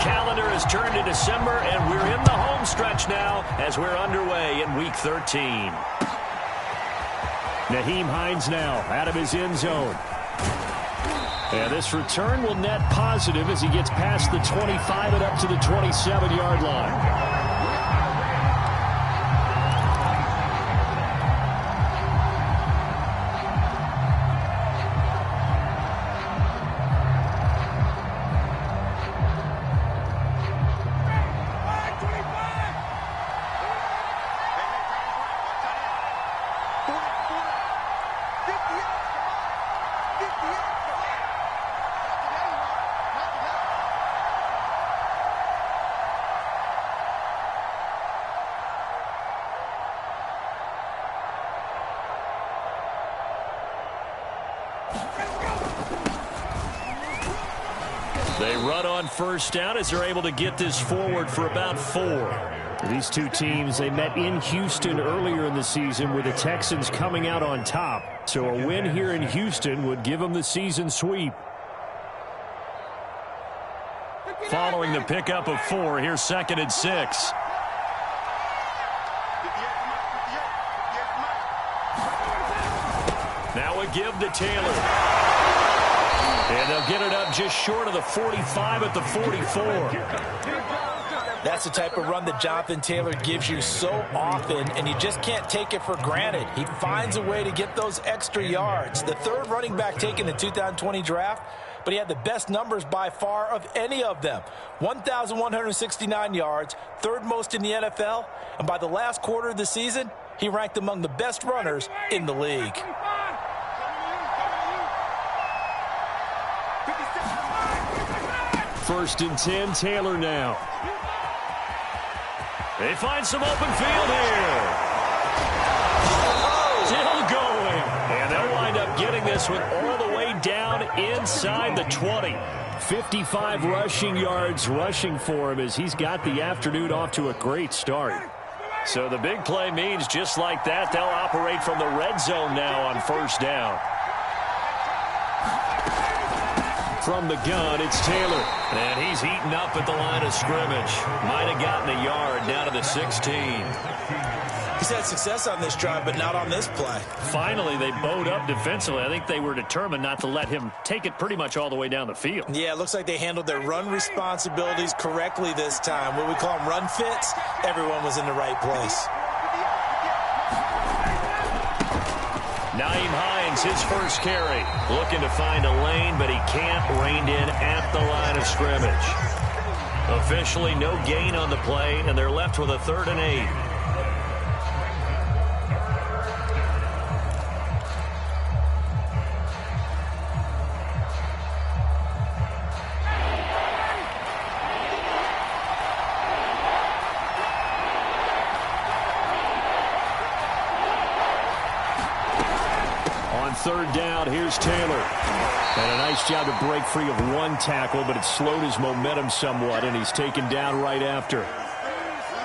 calendar has turned to December, and we're in the home stretch now as we're underway in Week 13. Nyheim Hines now out of his end zone. And this return will net positive as he gets past the 25 and up to the 27-yard line. They run on first down as they're able to get this forward for about 4. These two teams, they met in Houston earlier in the season with the Texans coming out on top. So a win here in Houston would give them the season sweep. Following the pickup of 4, here's 2nd and 6. Now a give to Taylor. And they'll get it up just short of the 45 at the 44. That's the type of run that Jonathan Taylor gives you so often, and you just can't take it for granted. He finds a way to get those extra yards. The third running back taken in the 2020 draft, but he had the best numbers by far of any of them. 1,169 yards, third most in the NFL, and by the last quarter of the season, he ranked among the best runners in the league. First and 10, Taylor now. They find some open field here. Still going. And they'll wind up getting this one all the way down inside the 20. 55 rushing yards rushing for him as he's got the afternoon off to a great start. So the big play means just like that, they'll operate from the red zone now on first down. From the gun, it's Taylor. And he's eaten up at the line of scrimmage. Might have gotten a yard down to the 16. He's had success on this drive, but not on this play. Finally, they bowed up defensively. I think they were determined not to let him take it pretty much all the way down the field. Yeah, it looks like they handled their run responsibilities correctly this time. What we call them run fits, everyone was in the right place. Nyheim Hines, his first carry. Looking to find a lane, but he can't. Reined in at the line of scrimmage. Officially no gain on the play, and they're left with a 3rd and 8. Third down, here's Taylor. And a nice job to break free of one tackle, but it slowed his momentum somewhat, and he's taken down right after.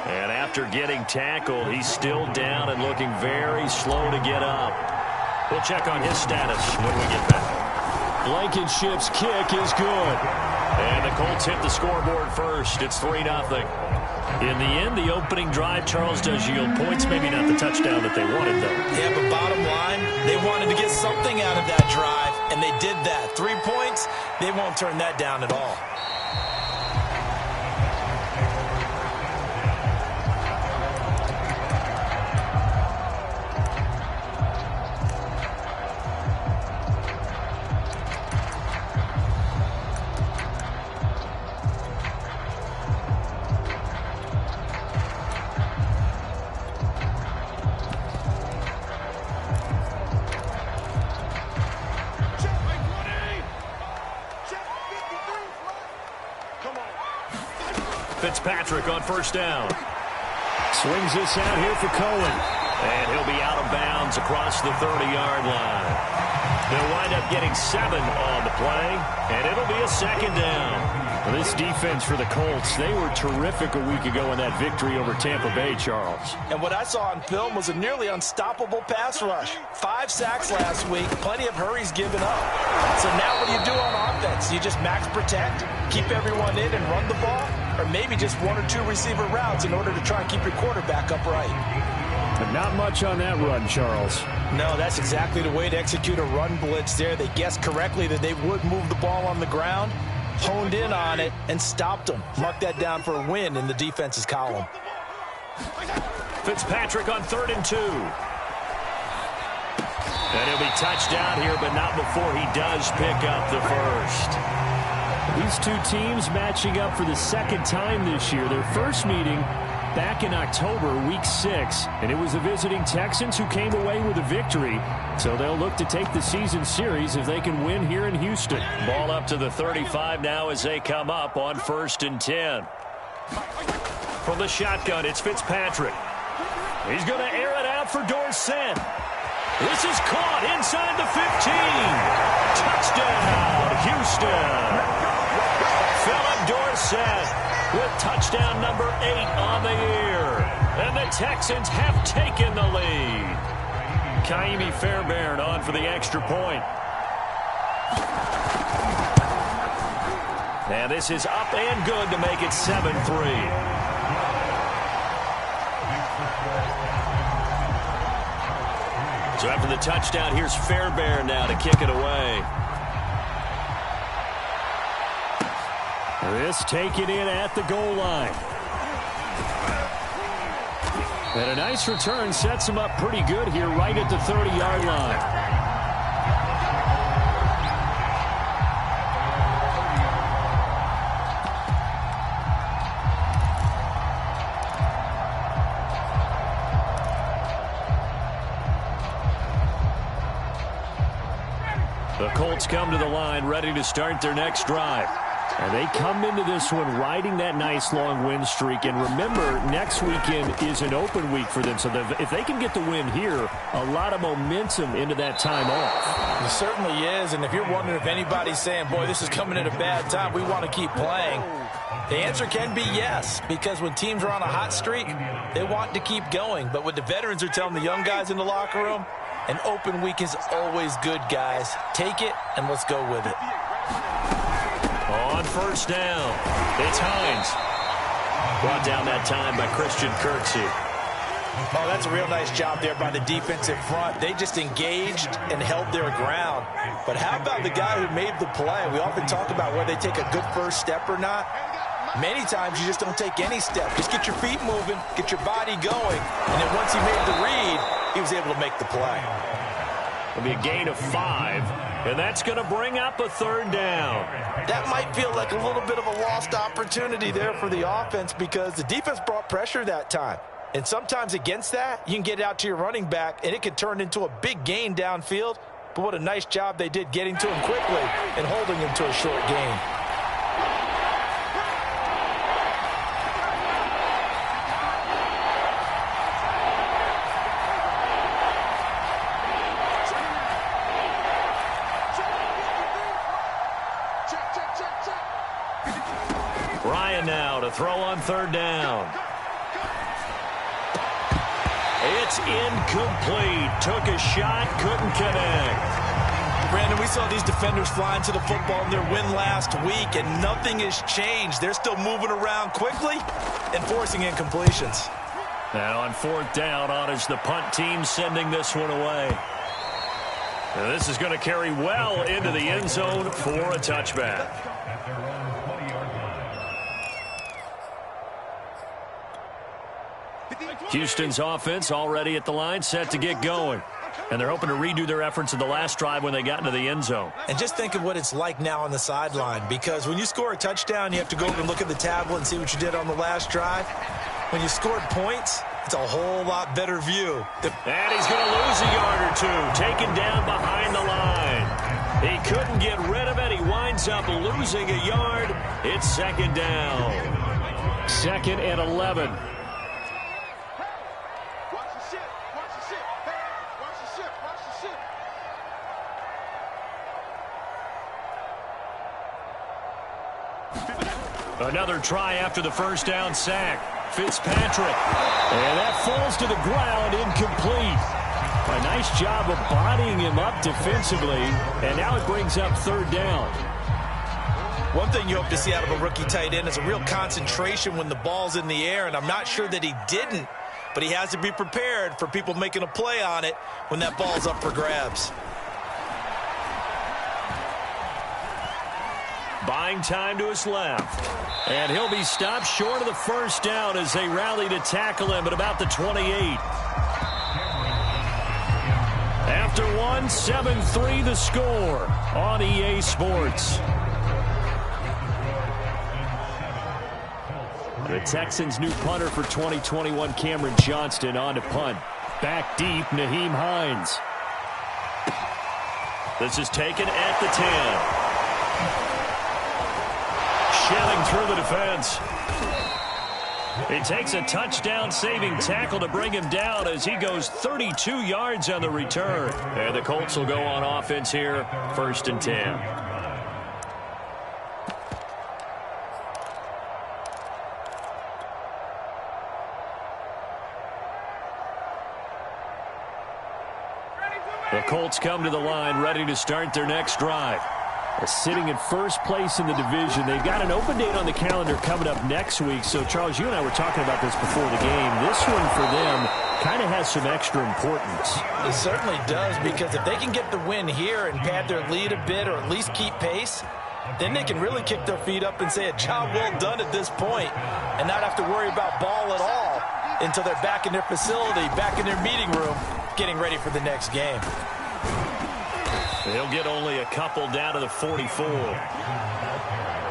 And after getting tackled, he's still down and looking very slow to get up. We'll check on his status when we get back. Blankenship's kick is good. And the Colts hit the scoreboard first. It's 3-0. In the end, the opening drive, Charles, does yield points. Maybe not the touchdown that they wanted, though. Yeah, but bottom line, they wanted to get something out of that drive, and they did that. 3 points, they won't turn that down at all. Fitzpatrick on first down. Swings this out here for Cohen. And he'll be out of bounds across the 30-yard line. They'll wind up getting 7 on the play, and it'll be a 2nd down. Well, this defense for the Colts, they were terrific a week ago in that victory over Tampa Bay, Charles. And what I saw on film was a nearly unstoppable pass rush. 5 sacks last week, plenty of hurries given up. So now what do you do on offense? You just max protect, keep everyone in and run the ball, or maybe just 1 or 2 receiver routes in order to try and keep your quarterback upright. But not much on that run, Charles. No, that's exactly the way to execute a run blitz there. They guessed correctly that they would move the ball on the ground, honed in on it, and stopped them. Mark that down for a win in the defense's column. Fitzpatrick on 3rd and 2. And he'll be touched down here, but not before he does pick up the first. These two teams matching up for the 2nd time this year. Their first meeting back in October, week 6, and it was the visiting Texans who came away with a victory. So they'll look to take the season series if they can win here in Houston. Ball up to the 35 now as they come up on 1st and 10. From the shotgun, it's Fitzpatrick. He's going to air it out for Dorsett. This is caught inside the 15. Touchdown, Houston. Philip Dorsett with touchdown number 8 on the year. And the Texans have taken the lead. Kaimi Fairbairn on for the extra point. And this is up and good to make it 7-3. So after the touchdown, here's Fairbairn now to kick it away. This taken in at the goal line. And a nice return sets him up pretty good here right at the 30-yard line. The Colts come to the line ready to start their next drive. And they come into this one riding that nice long win streak. And remember, next weekend is an open week for them. So if they can get the win here, a lot of momentum into that time off. It certainly is. And if you're wondering if anybody's saying, boy, this is coming at a bad time, we want to keep playing, the answer can be yes. Because when teams are on a hot streak, they want to keep going. But what the veterans are telling the young guys in the locker room, an open week is always good, guys. Take it and let's go with it. On 1st down, it's Hines. Brought down that time by Christian Kirksey. Oh, that's a real nice job there by the defensive front. They just engaged and held their ground. But how about the guy who made the play? We often talk about whether they take a good first step or not. Many times you just don't take any step. Just get your feet moving, get your body going, and then once he made the read, he was able to make the play. It'll be a gain of 5, and that's going to bring up a 3rd down. That might feel like a little bit of a lost opportunity there for the offense because the defense brought pressure that time. And sometimes against that, you can get out to your running back, and it could turn into a big gain downfield. But what a nice job they did getting to him quickly and holding him to a short gain. Ryan now to throw on 3rd down. It's incomplete. Took a shot, couldn't connect. Brandon, we saw these defenders flying to the football in their win last week, and nothing has changed. They're still moving around quickly and forcing incompletions. And on 4th down, on is the punt team sending this one away. And this is going to carry well into the end zone for a touchback. Houston's offense already at the line, set to get going. And they're hoping to redo their efforts in the last drive when they got into the end zone. And just think of what it's like now on the sideline, because when you score a touchdown, you have to go over and look at the tablet and see what you did on the last drive. When you scored points, it's a whole lot better view. And he's going to lose a yard or 2, taken down behind the line. He couldn't get rid of it. He winds up losing a yard. It's 2nd down. 2nd and 11. Another try after the first down sack. Fitzpatrick. And that falls to the ground, incomplete. A nice job of bodying him up defensively, and now it brings up third down. One thing you hope to see out of a rookie tight end is a real concentration when the ball's in the air, and I'm not sure that he didn't, but he has to be prepared for people making a play on it when that ball's up for grabs. Buying time to his left. And he'll be stopped short of the first down as they rally to tackle him at about the 28. After one, 7-3 the score on EA Sports. The Texans' new punter for 2021, Cameron Johnston, on to punt. Back deep, Nyheim Hines. This is taken at the 10. Shelling through the defense. It takes a touchdown-saving tackle to bring him down as he goes 32 yards on the return. And the Colts will go on offense here, 1st and 10. The Colts come to the line, ready to start their next drive. Sitting in first place in the division. They've got an open date on the calendar coming up next week. So, Charles, you and I were talking about this before the game. This one for them kind of has some extra importance. It certainly does, because if they can get the win here and pad their lead a bit or at least keep pace, then they can really kick their feet up and say a job well done at this point and not have to worry about ball at all until they're back in their facility, back in their meeting room, getting ready for the next game. They'll get only a couple down to the 44.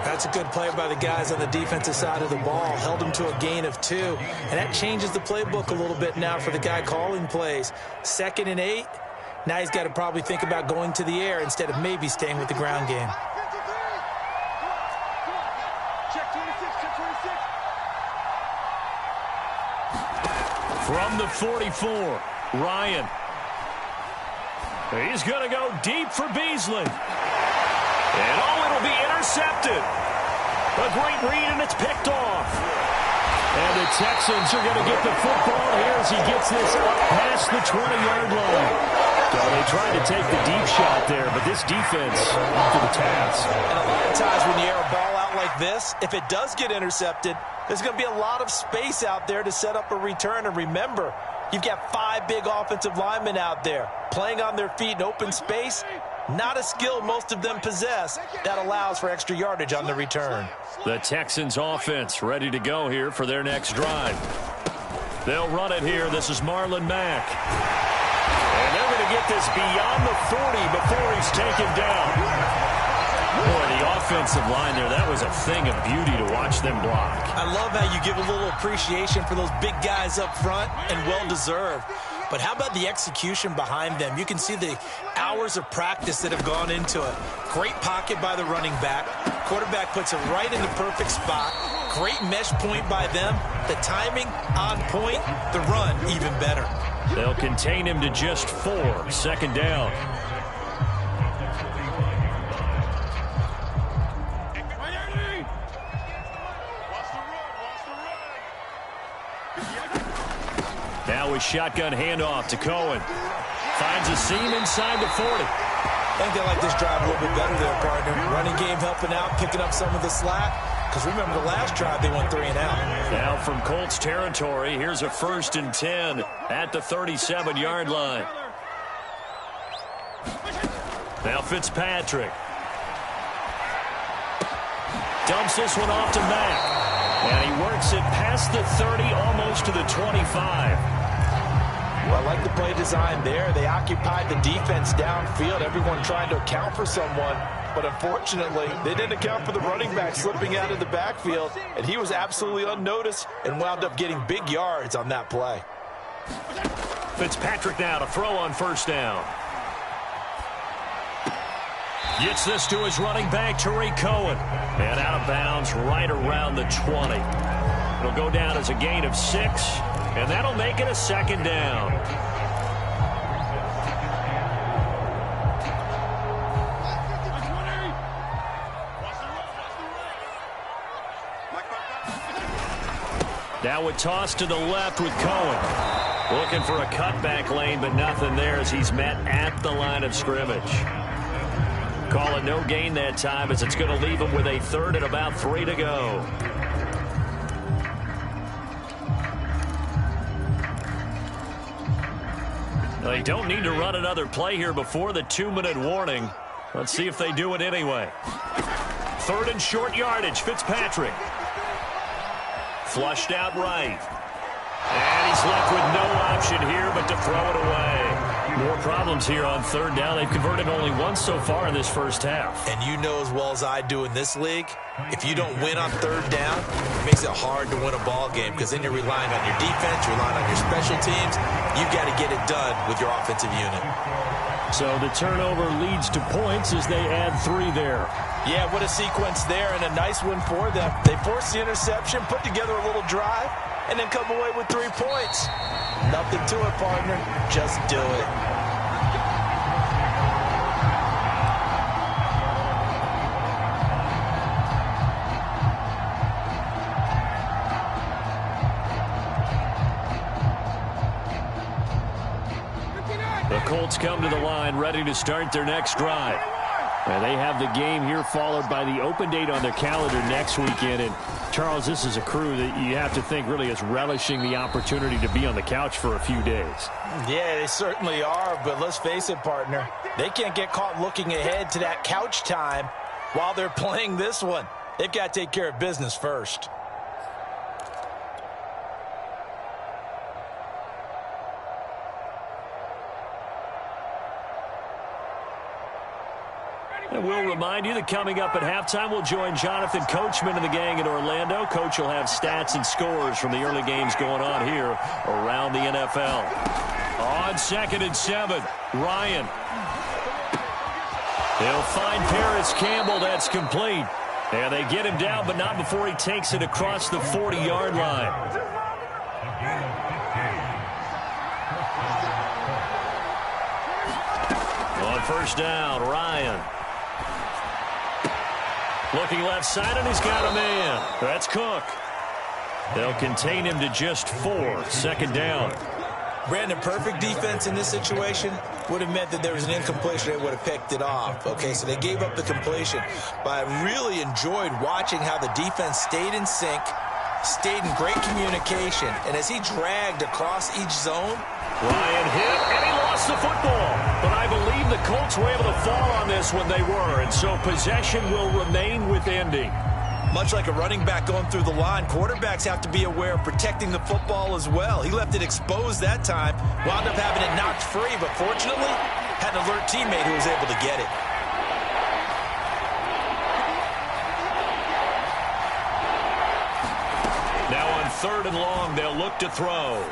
That's a good play by the guys on the defensive side of the ball. Held them to a gain of 2. And that changes the playbook a little bit now for the guy calling plays. 2nd and 8. Now he's got to probably think about going to the air instead of maybe staying with the ground game. From the 44, Ryan. He's going to go deep for Beasley. And it'll be intercepted. A great read, and it's picked off. And the Texans are going to get the football here as he gets this up past the 20-yard line. So they tried to take the deep shot there, but this defense up to the task. And a lot of times when you air a ball out like this, if it does get intercepted, there's going to be a lot of space out there to set up a return. And remember, you've got 5 big offensive linemen out there playing on their feet in open space. Not a skill most of them possess that allows for extra yardage on the return. The Texans offense ready to go here for their next drive. They'll run it here. This is Marlon Mack. And they're going to get this beyond the 40 before he's taken down. Boy, the offensive line there, that was a thing of beauty to watch them block. I love how you give a little appreciation for those big guys up front, and well-deserved. But how about the execution behind them? You can see the hours of practice that have gone into it. Great pocket by the running back. Quarterback puts it right in the perfect spot. Great mesh point by them. The timing on point. The run even better. They'll contain him to just 4. 2nd down. Now a shotgun handoff to Cohen. Finds a seam inside the 40. I think they like this drive a little bit better there, partner. Running game helping out, picking up some of the slack. Because remember, the last drive, they went 3 and out. Now from Colts territory, here's a 1st and 10 at the 37-yard line. Now Fitzpatrick. Dumps this one off to Mack. And he works it past the 30, almost to the 25. Well, I like the play design there. They occupied the defense downfield, everyone trying to account for someone. But unfortunately, they didn't account for the running back slipping out of the backfield, and he was absolutely unnoticed and wound up getting big yards on that play. Fitzpatrick now to throw on 1st down. Gets this to his running back, Tariq Cohen. And out of bounds right around the 20. It'll go down as a gain of 6, and that'll make it a 2nd down. Now a toss to the left with Cohen. Looking for a cutback lane, but nothing there as he's met at the line of scrimmage. Call it no gain that time as it's going to leave him with a third and about 3 to go. They don't need to run another play here before the 2-minute warning. Let's see if they do it anyway. Third and short yardage, Fitzpatrick. Flushed out right. And he's left with no option here but to throw it away. More problems here on third down. They've converted only once so far in this first half. And you know as well as I do in this league, if you don't win on third down, it makes it hard to win a ball game because then you're relying on your defense, you're relying on your special teams. You've got to get it done with your offensive unit. So the turnover leads to points as they add 3 there. Yeah, what a sequence there and a nice one for them. They forced the interception, put together a little drive, and then come away with 3 points. Nothing to it, partner. Just do it. The Colts come to the line ready to start their next drive. And they have the game here followed by the open date on their calendar next weekend. And, Charles, this is a crew that you have to think really is relishing the opportunity to be on the couch for a few days. Yeah, they certainly are, but let's face it, partner. They can't get caught looking ahead to that couch time while they're playing this one. They've got to take care of business first. And we'll remind you that coming up at halftime, we'll join Jonathan Coachman and the gang in Orlando. Coach will have stats and scores from the early games going on here around the NFL. On 2nd and 7, Ryan. They'll find Paris Campbell. That's complete. And they get him down, but not before he takes it across the 40-yard line. On first down, Ryan. Looking left side, and he's got a man. That's Cook. They'll contain him to just 4. 2nd down. Brandon, perfect defense in this situation would have meant that there was an incompletion. They would have picked it off. Okay, so they gave up the completion. But I really enjoyed watching how the defense stayed in sync, stayed in great communication. And as he dragged across each zone, Ryan hit, and he lost the football. But I believe the Colts were able to fall on this when they were, and so possession will remain with Indy. Much like a running back going through the line, quarterbacks have to be aware of protecting the football as well. He left it exposed that time, wound up having it knocked free, but fortunately, had an alert teammate who was able to get it. Now on 3rd and long, they'll look to throw.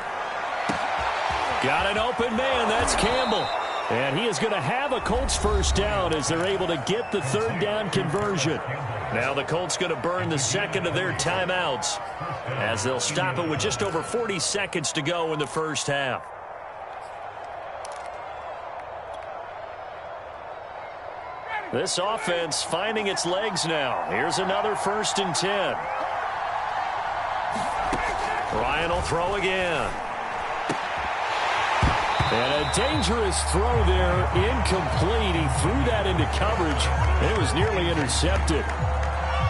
Got an open man, that's Campbell. And he is going to have a Colts first down as they're able to get the 3rd down conversion. Now the Colts going to burn the 2nd of their timeouts as they'll stop it with just over 40 seconds to go in the first half. This offense finding its legs now. Here's another 1st and 10. Ryan will throw again. And a dangerous throw there, incomplete. He threw that into coverage, and it was nearly intercepted.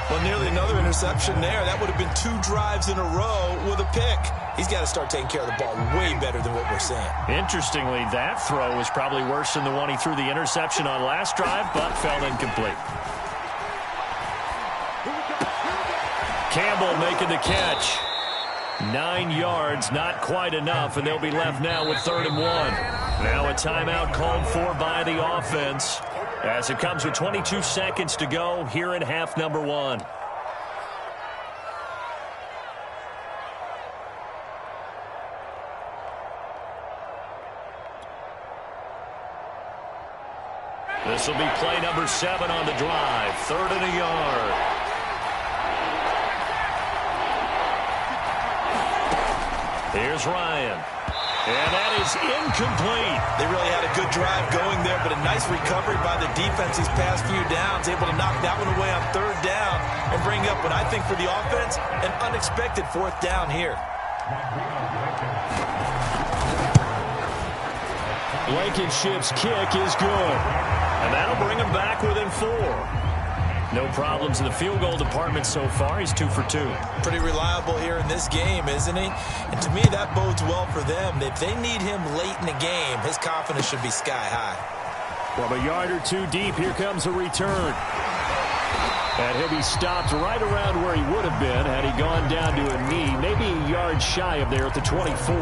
Well, nearly another interception there. That would have been 2 drives in a row with a pick. He's got to start taking care of the ball way better than what we're seeing. Interestingly, that throw was probably worse than the one he threw the interception on last drive, but fell incomplete. Campbell making the catch. 9 yards, not quite enough, and they'll be left now with 3rd and 1. Now a timeout called for by the offense as it comes with 22 seconds to go here in half number 1. This will be play number 7 on the drive. 3rd and a yard. Here's Ryan. And that is incomplete. They really had a good drive going there, but a nice recovery by the defense these past few downs, able to knock that one away on 3rd down and bring up what I think for the offense, an unexpected 4th down here. Blankenship's kick is good. And that'll bring him back within 4. No problems in the field goal department so far. He's 2 for 2. Pretty reliable here in this game, isn't he? And to me, that bodes well for them. If they need him late in the game, his confidence should be sky high. From a yard or 2 deep, here comes a return. And he'll be stopped right around where he would have been had he gone down to a knee, maybe a yard shy of there at the 24.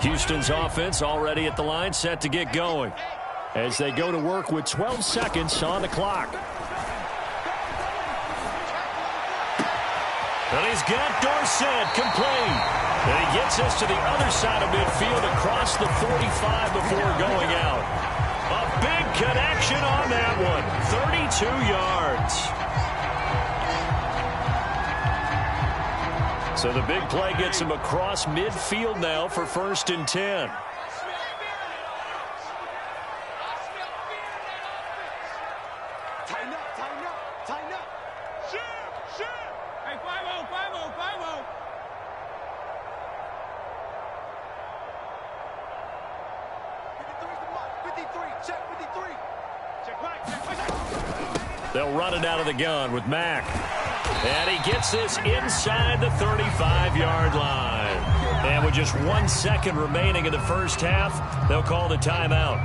Houston's offense already at the line, set to get going as they go to work with 12 seconds on the clock. And he's got Dorsett complete. And he gets us to the other side of midfield across the 45 before going out. A big connection on that one. 32 yards. So the big play gets him across midfield now for 1st and 10. Tighten up. Shoot. Hey, 5-0. 53, check 53. Check back. They'll run it out of the gun with Mack. And he gets this inside the 35-yard line. And with just 1 second remaining in the first half, they'll call the timeout.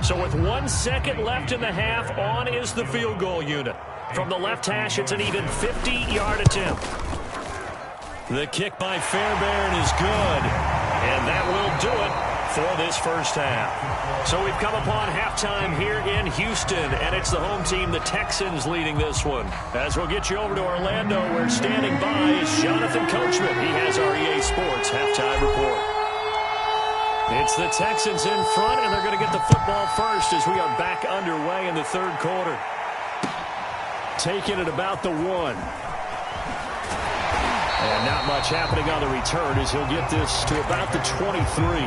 So with 1 second left in the half, on is the field goal unit. From the left hash, it's an even 50-yard attempt. The kick by Fairbairn is good. And that will do it for this first half. So we've come upon halftime here in Houston, and it's the home team, the Texans, leading this one. As we'll get you over to Orlando, where standing by is Jonathan Coachman. He has our EA Sports halftime report. It's the Texans in front, and they're going to get the football first as we are back underway in the third quarter. Taking it about the 1. And not much happening on the return as he'll get this to about the 23.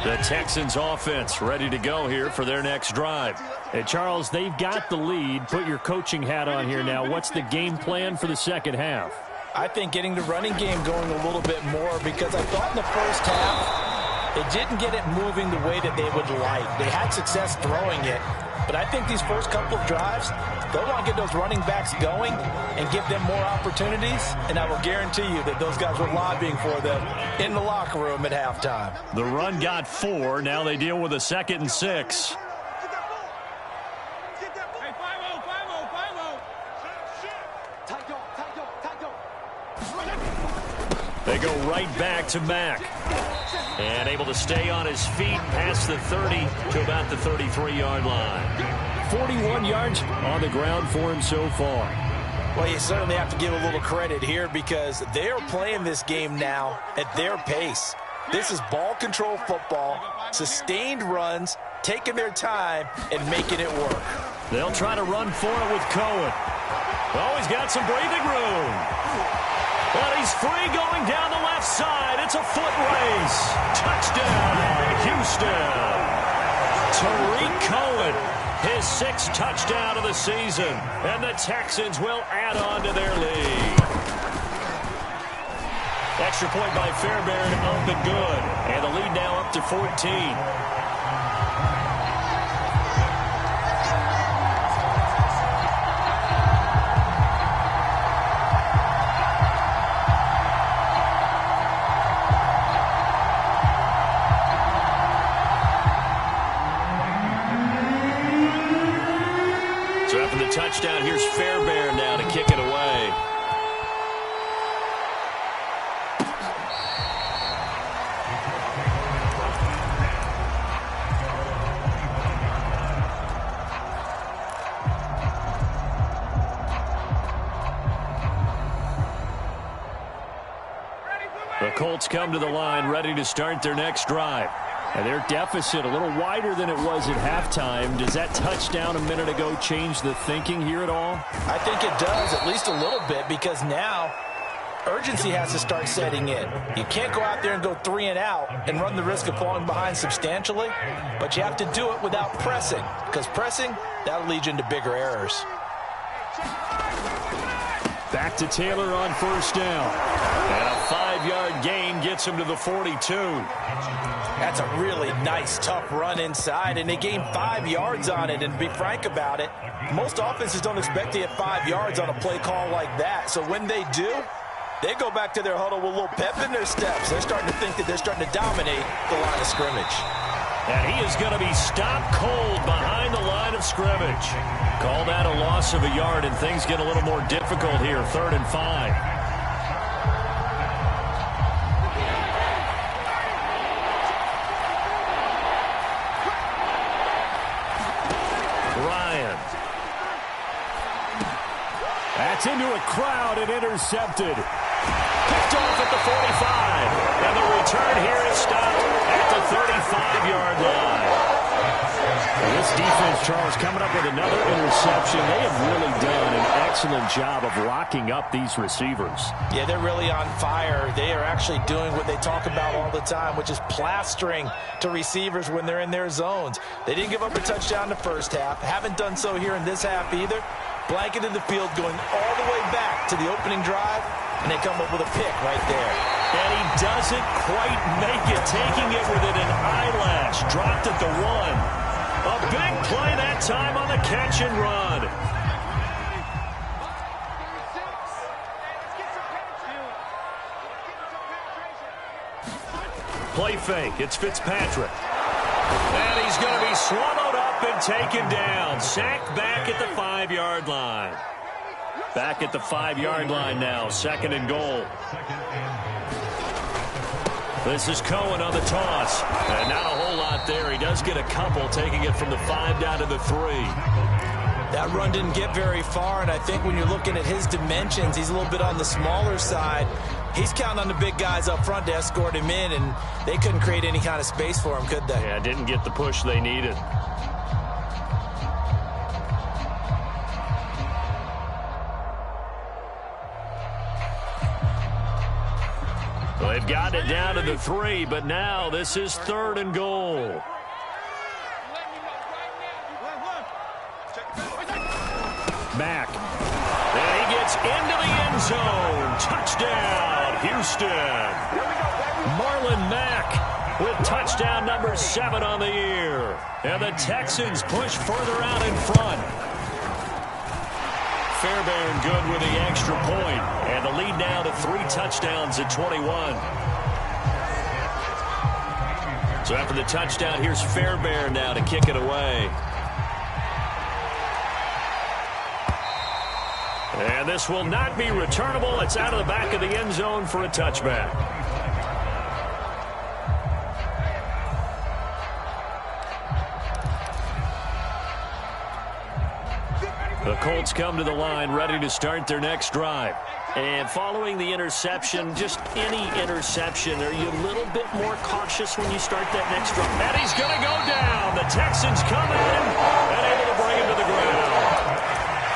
The Texans offense ready to go here for their next drive. Hey, Charles, they've got the lead. Put your coaching hat on here now. What's the game plan for the second half? I think getting the running game going a little bit more, because I thought in the first half they didn't get it moving the way that they would like. They had success throwing it, but I think these first couple of drives, they'll want to get those running backs going and give them more opportunities, and I will guarantee you that those guys were lobbying for them in the locker room at halftime. The run got 4. Now they deal with a 2nd and 6. They go right back to Mack. And able to stay on his feet past the 30 to about the 33-yard line. 41 yards on the ground for him so far. Well, you certainly have to give a little credit here, because they are playing this game now at their pace. This is ball control football, sustained runs, taking their time and making it work. They'll try to run for it with Cohen. Oh, he's got some breathing room. But he's free going down the left side. It's a foot race. Touchdown, Houston. Tariq Cohen, his 6th touchdown of the season. And the Texans will add on to their lead. Extra point by Fairbairn, up and good. And the lead now up to 14. Touchdown. Here's Fairbairn now to kick it away. The Colts come to the line ready to start their next drive. And their deficit a little wider than it was at halftime. Does that touchdown a minute ago change the thinking here at all? I think it does, at least a little bit, because now urgency has to start setting in. You can't go out there and go 3 and out and run the risk of falling behind substantially, but you have to do it without pressing, because pressing, that'll lead you into bigger errors. Back to Taylor on first down. And a 5-yard gain gets him to the 42. That's a really nice, tough run inside, and they gained 5 yards on it. And to be frank about it, most offenses don't expect to get 5 yards on a play call like that. So when they do, they go back to their huddle with a little pep in their steps. They're starting to think that they're starting to dominate the line of scrimmage. And he is going to be stopped cold behind the line of scrimmage. Call that a loss of a yard, and things get a little more difficult here. 3rd and 5. Ryan. That's into a crowd and intercepted. Picked off at the 45. And the return here is stopped at the 35-yard line. This defense, Charles, coming up with another interception. They have really done an excellent job of locking up these receivers. Yeah, they're really on fire. They are actually doing what they talk about all the time, which is plastering to receivers when they're in their zones. They didn't give up a touchdown in the first half. Haven't done so here in this half either. Blanketed the field, going all the way back to the opening drive, and they come up with a pick right there. And he doesn't quite make it, taking it within an eyelash. Dropped at the 1. A big play that time on the catch and run. Play fake. It's Fitzpatrick. And he's going to be swallowed up and taken down. Sacked back at the 5-yard line. Back at the 5-yard line now. 2nd and goal. This is Cohen on the toss. And not a whole lot there. He does get a couple, taking it from the 5 down to the 3. That run didn't get very far, and I think when you're looking at his dimensions, he's a little bit on the smaller side. He's counting on the big guys up front to escort him in, and they couldn't create any kind of space for him, could they? Yeah, didn't get the push they needed. Well, they've gotten it down to the 3, but now this is 3rd and goal. Mack. And he gets into the end zone. Touchdown, Houston. Marlon Mack with touchdown number 7 on the year. And the Texans push further out in front. Fairbairn good with the extra point. And the lead now to 3 touchdowns at 21. So after the touchdown, here's Fairbairn now to kick it away. And this will not be returnable. It's out of the back of the end zone for a touchback. The Colts come to the line ready to start their next drive. And following the interception, just any interception, are you a little bit more cautious when you start that next drive? And he's going to go down. The Texans come in and able to bring him to the ground.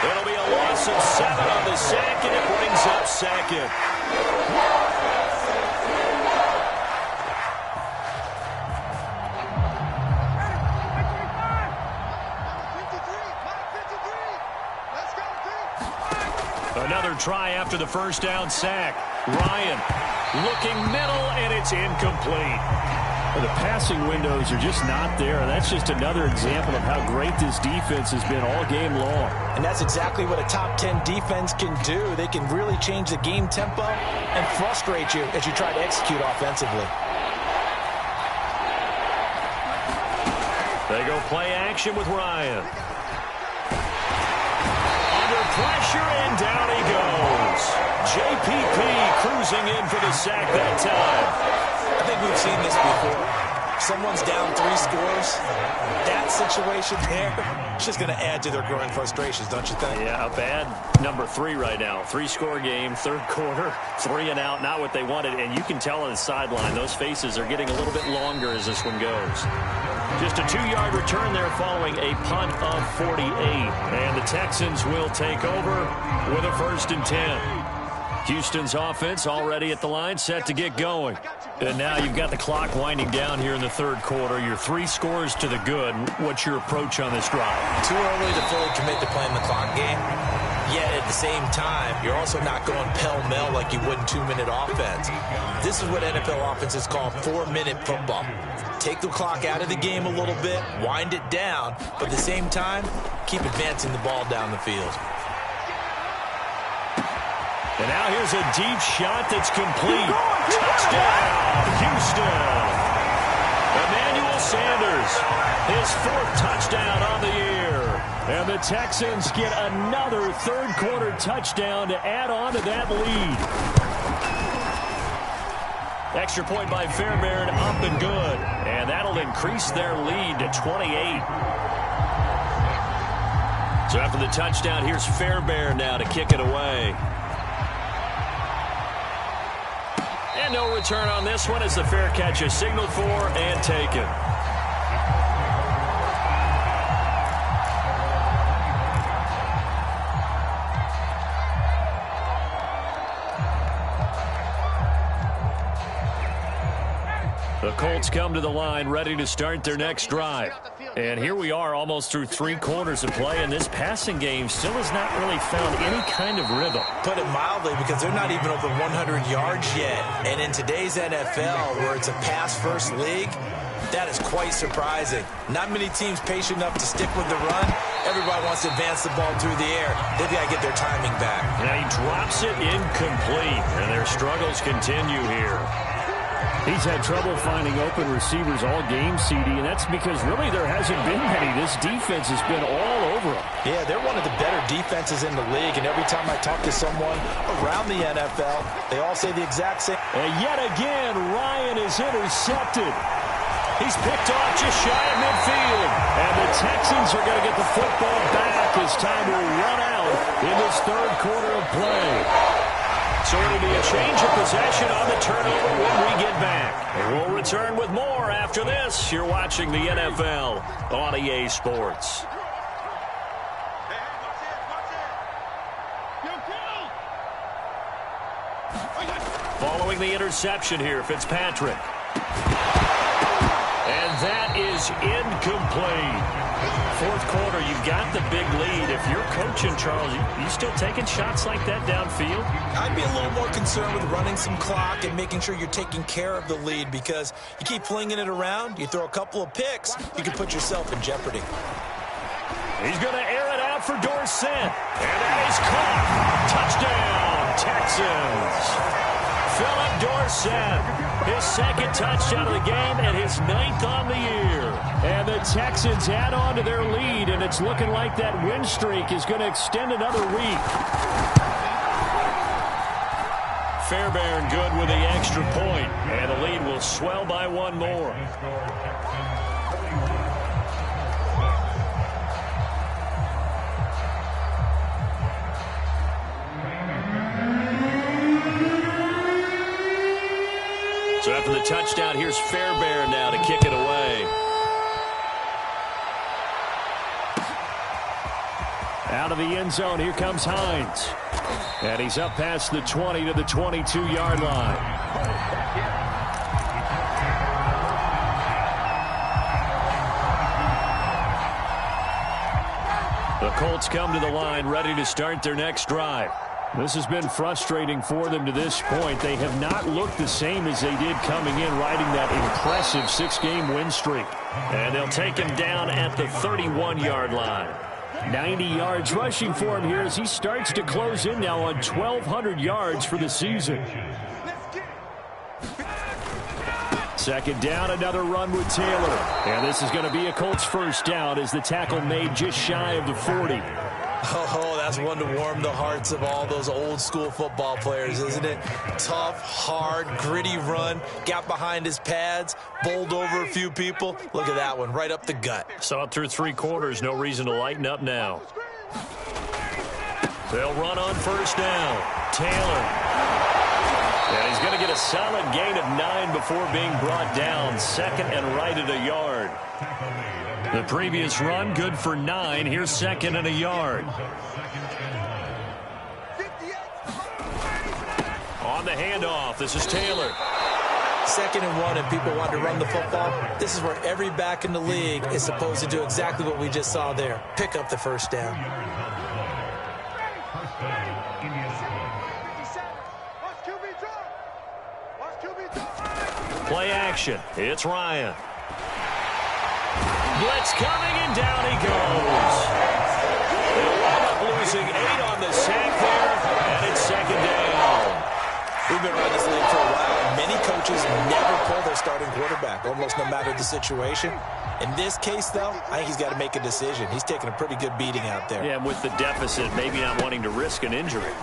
It'll be a loss of 7 on the sack, and it brings up 2nd. Another try after the first down sack. Ryan looking middle, and it's incomplete. Well, the passing windows are just not there. That's just another example of how great this defense has been all game long. And that's exactly what a top 10 defense can do. They can really change the game tempo and frustrate you as you try to execute offensively. They go play action with Ryan. Under pressure, and down he goes. JPP cruising in for the sack that time. I think we've seen this before. Someone's down 3 scores. That situation there, it's just going to add to their growing frustrations, don't you think? Yeah, a bad number 3 right now. 3-score game, 3rd quarter, 3 and out, not what they wanted. And you can tell on the sideline, those faces are getting a little bit longer as this one goes. Just a 2-yard return there following a punt of 48. And the Texans will take over with a 1st and 10. Houston's offense already at the line, set to get going. And now you've got the clock winding down here in the third quarter. You're 3 scores to the good. What's your approach on this drive? Too early to fully commit to playing the clock game. Yet at the same time, you're also not going pell-mell like you would in 2-minute offense. This is what NFL offenses call 4-minute football. Take the clock out of the game a little bit, wind it down, but at the same time, keep advancing the ball down the field. And now here's a deep shot that's complete. Touchdown, Houston. Emmanuel Sanders, his 4th touchdown on the year. And the Texans get another third-quarter touchdown to add on to that lead. Extra point by Fairbairn, up and good. And that'll increase their lead to 28. So after the touchdown, here's Fairbairn now to kick it away. And no return on this one as the fair catch is signaled for and taken. The Colts come to the line ready to start their next drive. And here we are almost through 3 quarters of play, and this passing game still has not really found any kind of rhythm. Put it mildly, because they're not even over 100 yards yet. And in today's NFL, where it's a pass-first league, that is quite surprising. Not many teams patient enough to stick with the run. Everybody wants to advance the ball through the air. They've got to get their timing back. Now he drops it incomplete, and their struggles continue here. He's had trouble finding open receivers all game, CD, and that's because really there hasn't been many. This defense has been all over him. Yeah, they're one of the better defenses in the league, and every time I talk to someone around the NFL, they all say the exact same. And yet again, Ryan is intercepted. He's picked off just shy of midfield. And the Texans are going to get the football back as time will run out in this third quarter of play. So it'll be a change of possession on the turnover when we get back. And we'll return with more after this. You're watching the NFL on EA Sports. Following the interception here, Fitzpatrick. And that is incomplete. Fourth quarter, you've got the big lead. If you're coaching, Charles, you still taking shots like that downfield? I'd be a little more concerned with running some clock and making sure you're taking care of the lead, because you keep flinging it around, you throw a couple of picks, you can put yourself in jeopardy. He's going to air it out for Dorsett. And that is caught. Touchdown, Texans. Philip Dorsett, his 2nd touchdown of the game and his 9th on the year. And the Texans add on to their lead, and it's looking like that win streak is going to extend another week. Fairbairn good with the extra point, and the lead will swell by 1 more. So after the touchdown, here's Fairbairn now to kick it away. Out of the end zone, here comes Hines. And he's up past the 20 to the 22-yard line. The Colts come to the line ready to start their next drive. This has been frustrating for them to this point. They have not looked the same as they did coming in, riding that impressive 6-game win streak. And they'll take him down at the 31-yard line. 90 yards rushing for him here as he starts to close in now on 1,200 yards for the season. Second down, another run with Taylor. And this is going to be a Colts first down as the tackle made just shy of the 40. Oh, that's one to warm the hearts of all those old-school football players, isn't it? Tough, hard, gritty run, got behind his pads, bowled over a few people. Look at that one, right up the gut. Saw it through 3 quarters, no reason to lighten up now. They'll run on first down. Taylor. And he's going to get a solid gain of 9 before being brought down. 2nd and right at a yard. The previous run, good for 9. Here's 2nd and a yard. On the handoff, this is Taylor. 2nd and 1, and people want to run the football. This is where every back in the league is supposed to do exactly what we just saw there. Pick up the first down. Play action. It's Ryan. Blitz coming, and down he goes. They'll wind up losing 8 on the sack there, and it's 2nd down. We've been around this league for a while, and many coaches never pull their starting quarterback, almost no matter the situation. In this case, though, I think he's got to make a decision. He's taking a pretty good beating out there. Yeah, and with the deficit, maybe not wanting to risk an injury.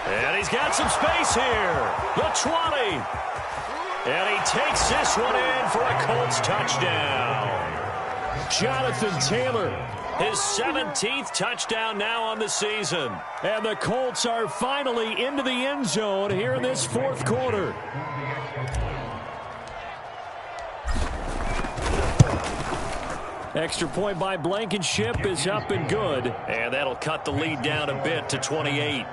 And he's got some space here. The 20. And he takes this one in for a Colts touchdown. Jonathan Taylor. His 17th touchdown now on the season. And the Colts are finally into the end zone here in this 4th quarter. Extra point by Blankenship is up and good. And that'll cut the lead down a bit to 28.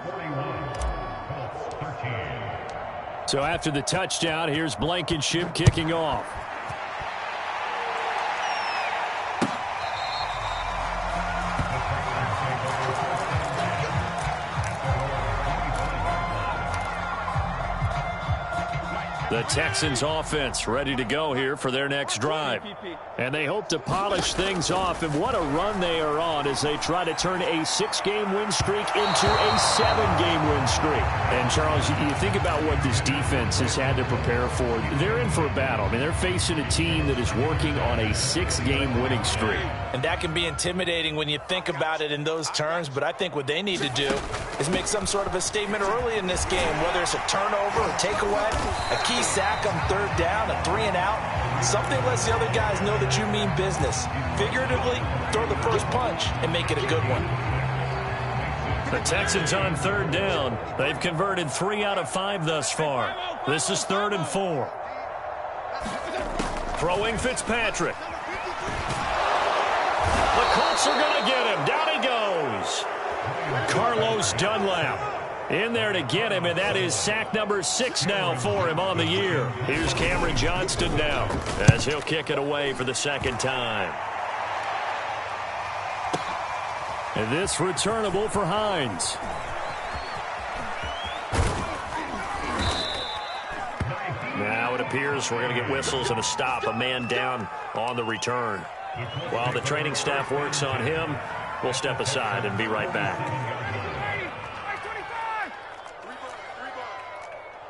So after the touchdown, here's Blankenship kicking off. The Texans offense ready to go here for their next drive. And they hope to polish things off. And what a run they are on as they try to turn a 6-game win streak into a 7-game win streak. And, Charles, you think about what this defense has had to prepare for. They're in for a battle. I mean, they're facing a team that is working on a 6-game winning streak. And that can be intimidating when you think about it in those terms. But I think what they need to do is make some sort of a statement early in this game, whether it's a turnover, a takeaway, a key sack on 3rd down, a 3-and-out. Something lets the other guys know that you mean business. Figuratively, throw the first punch and make it a good one. The Texans on 3rd down. They've converted 3 out of 5 thus far. This is 3rd and 4. Throwing Fitzpatrick. The Colts are going to get him. Down he goes. Carlos Dunlap in there to get him, and that is sack number 6 now for him on the year. Here's Cameron Johnston now as he'll kick it away for the 2nd time. And this returnable for Hines. Now it appears we're going to get whistles and a stop. A man down on the return. While the training staff works on him, we'll step aside and be right back.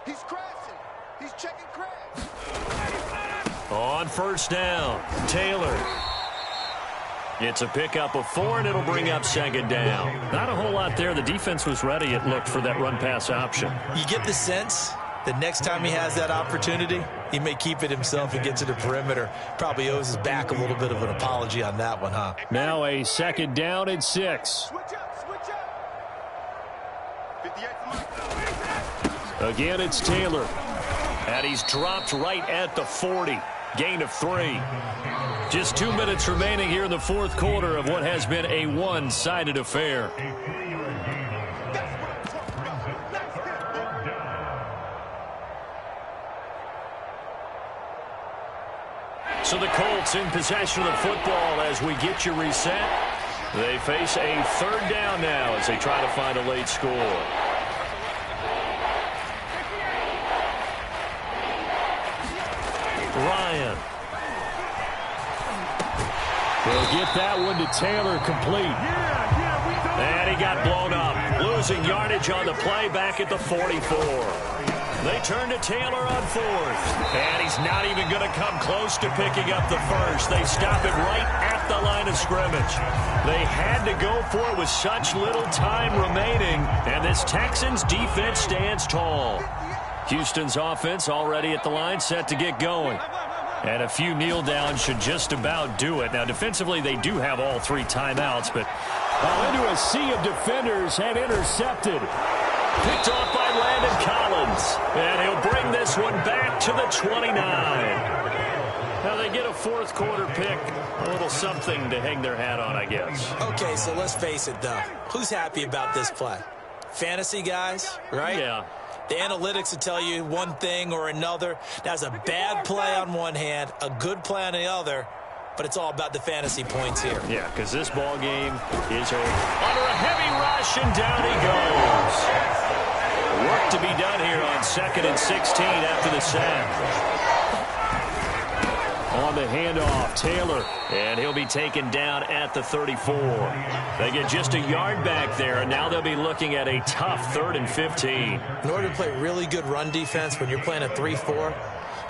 He's crashing. He's checking crash. On 1st down, Taylor. It's a pickup of 4, and it'll bring up 2nd down. Not a whole lot there. The defense was ready, it looked, for that run-pass option. You get the sense that next time he has that opportunity, he may keep it himself and get to the perimeter. Probably owes his back a little bit of an apology on that one, huh? Now a 2nd down and 6. Switch up, switch up. 58 Again, it's Taylor. And he's dropped right at the 40. Gain of 3. Just 2 minutes remaining here in the 4th quarter of what has been a one-sided affair. So the Colts in possession of the football as we get you reset. They face a 3rd down now as they try to find a late score. Ryan. They'll get that one to Taylor complete. And he got blown up. Losing yardage on the play back at the 44. They turn to Taylor on 4th. And he's not even going to come close to picking up the first. They stop him right at the line of scrimmage. They had to go for it with such little time remaining. And this Texans defense stands tall. Houston's offense already at the line, set to get going. And a few kneel downs should just about do it. Now, defensively, they do have all 3 timeouts, but into a sea of defenders and intercepted. Picked off by Landon Collins. And he'll bring this one back to the 29. Now, they get a 4th quarter pick. A little something to hang their hat on, I guess. Okay, so let's face it, though. Who's happy about this play? fantasy guys, right? Yeah. The analytics will tell you one thing or another. That's a bad play on one hand, a good play on the other, but it's all about the fantasy points here. Yeah, because this ball game is over. Under a heavy rush, and down he goes. Work to be done here on 2nd and 16 after the sack. On the handoff, Taylor, and he'll be taken down at the 34. They get just a yard back there, and now they'll be looking at a tough 3rd and 15. In order to play really good run defense when you're playing a 3-4,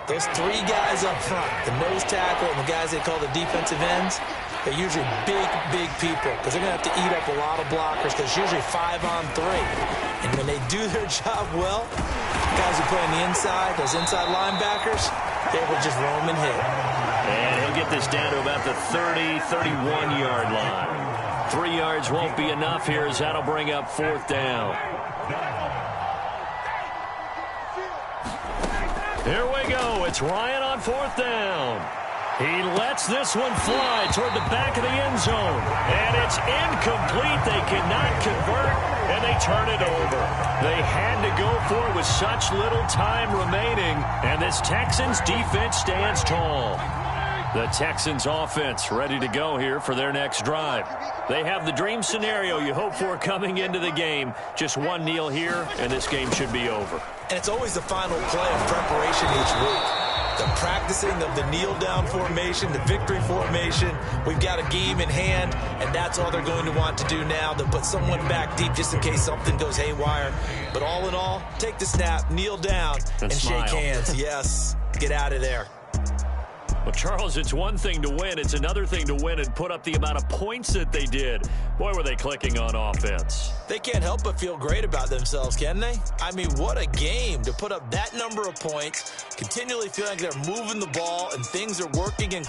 those three guys up front, the nose tackle and the guys they call the defensive ends, they're usually big people because they're going to have to eat up a lot of blockers because it's usually 5-on-3. And when they do their job well, guys who play on the inside, those inside linebackers, they will just roam and hit. And he'll get this down to about the 30, 31-yard line. 3 yards won't be enough here as that'll bring up 4th down. Here we go. It's Ryan on 4th down. He lets this one fly toward the back of the end zone. And it's incomplete. They cannot convert, and they turn it over. They had to go for it with such little time remaining, and this Texans defense stands tall. The Texans offense ready to go here for their next drive. They have the dream scenario you hope for coming into the game. Just one kneel here, and this game should be over. And it's always the final play of preparation each week. The practicing of the kneel-down formation, the victory formation. We've got a game in hand, and that's all they're going to want to do now. They'll put someone back deep just in case something goes haywire. But all in all, take the snap, kneel down, and shake hands. Yes, get out of there. Well, Charles, it's one thing to win. It's another thing to win and put up the amount of points that they did. Boy, were they clicking on offense. They can't help but feel great about themselves, can they? I mean, what a game to put up that number of points, continually feeling like they're moving the ball and things are working in